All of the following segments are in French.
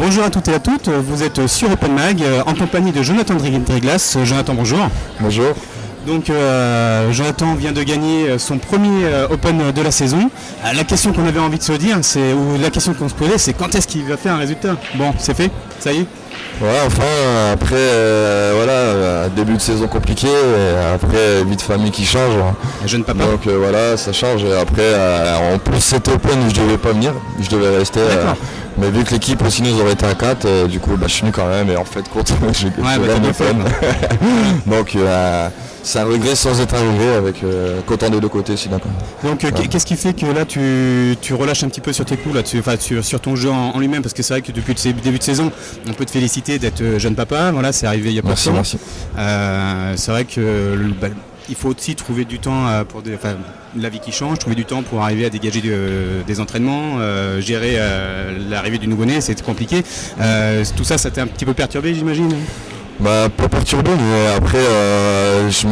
Bonjour à toutes et à toutes, vous êtes sur Open Mag en compagnie de Jonathan Driglas. Jonathan, bonjour. Bonjour. Donc Jonathan vient de gagner son premier Open de la saison. La question qu'on avait envie de se dire, ou la question qu'on se posait, c'est quand est-ce qu'il va faire un résultat? Bon, c'est fait, ça y est. Ouais, enfin, après, début de saison compliqué, et après vie de famille qui change. Jeune papa. Donc voilà, ça change. Et après, en plus cet Open, je devais pas venir, je devais rester. Mais vu que l'équipe aussi nous aurait été à 4, du coup, je suis venu quand même. Et en fait, compte, j'ai gagné l'Open. Donc c'est un regret sans être un regret, avec content des deux côtés aussi. Donc qu'est-ce qui fait que là tu relâches un petit peu sur tes coups, là, sur ton jeu en lui-même, parce que c'est vrai que depuis le début de saison, on peut te féliciter d'être jeune papa, voilà, c'est arrivé il y a pas de temps. Merci. C'est vrai que il faut aussi trouver du temps pour la vie qui change, trouver du temps pour arriver à dégager des entraînements, gérer l'arrivée du nouveau-né, c'est compliqué. Tout ça t'a un petit peu perturbé, j'imagine? Pas perturbé, mais après je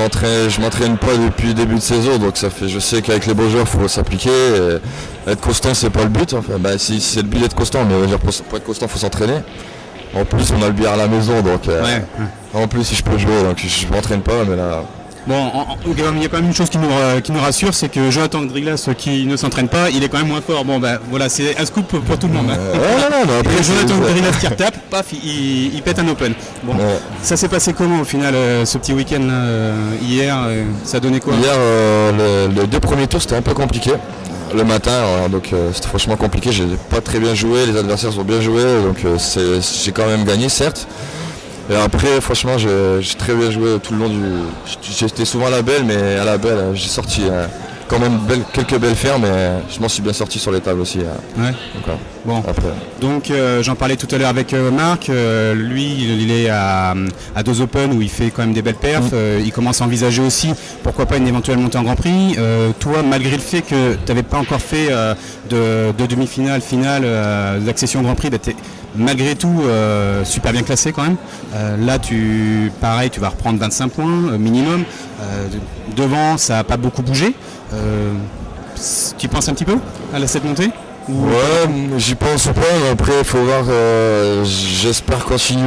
m'entraîne pas depuis le début de saison, donc je sais qu'avec les beaux joueurs il faut s'appliquer. Être constant, c'est pas le but. Enfin, si c'est le but d'être constant, mais pour être constant il faut s'entraîner. En plus on a le billard à la maison, donc en plus si je peux jouer, donc je m'entraîne pas, mais là. Bon, il y a quand même une chose qui nous rassure, c'est que Jonathan Driglas, qui ne s'entraîne pas, il est quand même moins fort. Bon, voilà, c'est un scoop pour tout le monde. Après, Jonathan Driglas qui retape, paf, il pète un Open. Bon, ça s'est passé comment au final, ce petit week-end hier, ça a donné quoi? Hier, les deux premiers tours, c'était un peu compliqué. Le matin, donc c'était franchement compliqué, j'ai pas très bien joué, les adversaires ont bien joué, donc j'ai quand même gagné, certes. Et après, franchement, j'ai très bien joué tout le long du. J'étais souvent à la belle, mais à la belle, j'ai sorti quand même quelques belles fermes, mais je m'en suis bien sorti sur les tables aussi. Donc j'en parlais tout à l'heure avec Marc. Lui, il est à 2 Open où il fait quand même des belles perfs. Il commence à envisager aussi, pourquoi pas, une éventuelle montée en Grand Prix. Toi, malgré le fait que tu n'avais pas encore fait de demi-finale, finale, d'accession au Grand Prix, tu es malgré tout super bien classé quand même. Là, tu vas reprendre 25 points minimum. Devant, ça n'a pas beaucoup bougé. Tu penses un petit peu à cette montée? Ouais, j'y pense pas, mais après il faut voir, j'espère continuer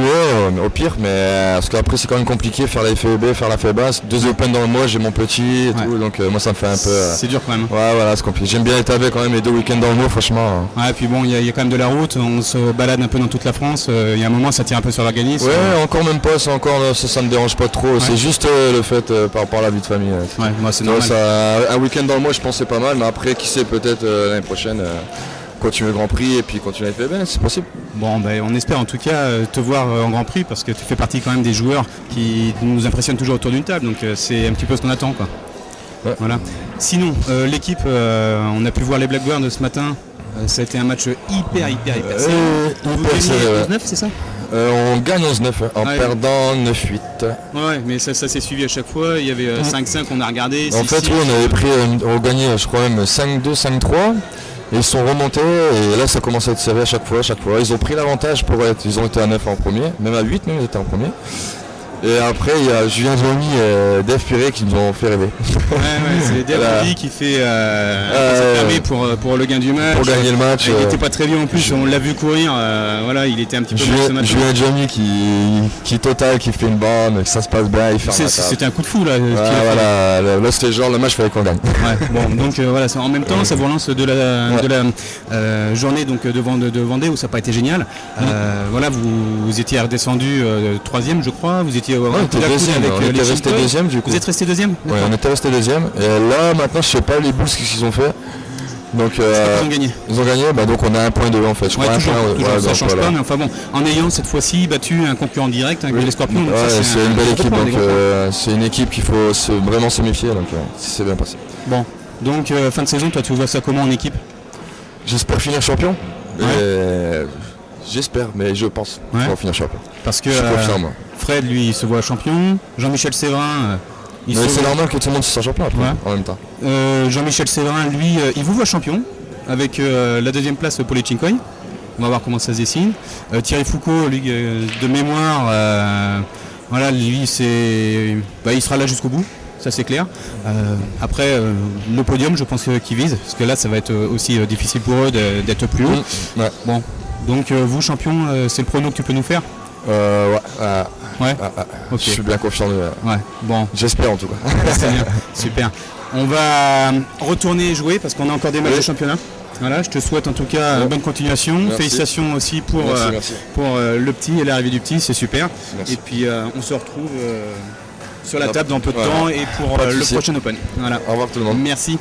au pire, mais parce qu'après c'est quand même compliqué, faire la FEB, faire la FEBAS, 2 Open dans le mois, j'ai mon petit et tout, donc moi ça me fait un peu. C'est dur quand même. Ouais, voilà, c'est compliqué. J'aime bien être avec quand même les 2 week-ends dans le mois, franchement. Ouais, et puis bon, il y a quand même de la route, on se balade un peu dans toute la France, il y a un moment ça tire un peu sur l'organisme. Ouais, encore même pas, ça me dérange pas trop, c'est juste le fait par rapport à la vie de famille. Ouais, moi c'est normal. Un week-end dans le mois je pensais pas mal, mais après qui sait, peut-être l'année prochaine. Continuer le Grand Prix et puis continuer à FEB, c'est possible. Bon, on espère en tout cas te voir en Grand Prix, parce que tu fais partie quand même des joueurs qui nous impressionnent toujours autour d'une table, donc c'est un petit peu ce qu'on attend, quoi. Ouais. Voilà. Sinon, l'équipe, on a pu voir les Blackbirds ce matin, ça a été un match hyper serré. Vous gagnez 11-9, c'est ça? On gagne 11-9 en perdant 9-8. Ouais, mais ça s'est suivi à chaque fois. Il y avait 5-5, on a regardé. En fait, on gagnait, je crois même 5-2, 5-3. Et ils sont remontés et là ça commence à être serré à chaque fois. Ils ont pris l'avantage ils ont été à 9 en premier, même à 8 même ils étaient en premier. Et après il y a Julien Jomy et Dave Piré qui nous ont fait rêver. Ouais, c'est Dave qui fait permis pour le gain du match. Pour gagner le match. Il n'était pas très bien en plus, on l'a vu courir, il était un petit peu mal ce match. Julien Jomy qui fait une bande, ça se passe bien, il ferme la table. C'était un coup de fou là. Là c'était genre le match fallait qu'on gagne. Ouais, bon, donc voilà, en même temps ça vous relance de la journée donc, de Vendée où ça n'a pas été génial. Voilà, vous étiez redescendu 3e je crois, vous étiez on était resté deuxième du coup. Vous êtes resté deuxième? Ouais, on était resté deuxième. Et là maintenant je sais pas les Bulls qu'ils ont fait. Donc ils ont gagné. Donc on a un point de en fait. Toujours, ça change pas, mais enfin bon, en ayant cette fois-ci battu un concurrent direct, les Scorpions. C'est une belle équipe, donc c'est une équipe qu'il faut vraiment se méfier, donc c'est bien passé. Bon, donc fin de saison, toi tu vois ça comment en équipe? J'espère finir champion. J'espère, mais je pense qu'on va finir champion. Parce que Fred, lui, il se voit champion. Jean-Michel Séverin, c'est normal que tout le monde se soit champion après, en même temps. Jean-Michel Séverin, lui, il vous voit champion avec la 2e place pour les Chincoy. On va voir comment ça se dessine. Thierry Foucault, lui, de mémoire, lui, il sera là jusqu'au bout. Ça c'est clair. Après le podium, je pense qu'ils visent, parce que là ça va être aussi difficile pour eux d'être plus haut. Ouais. Bon, Donc vous, champion, c'est le prono que tu peux nous faire? Ouais. Ouais. Ok. Je suis bien confiant. Ouais. Bon. J'espère en tout cas. C'est bien. Super. On va retourner jouer parce qu'on a encore des matchs de championnat. Voilà, je te souhaite en tout cas bonne continuation. Merci. Félicitations aussi pour le petit et l'arrivée du petit, c'est super. Merci. Et puis on se retrouve sur la table dans peu de temps et pour le prochain Open. Voilà. Au revoir tout le monde. Merci.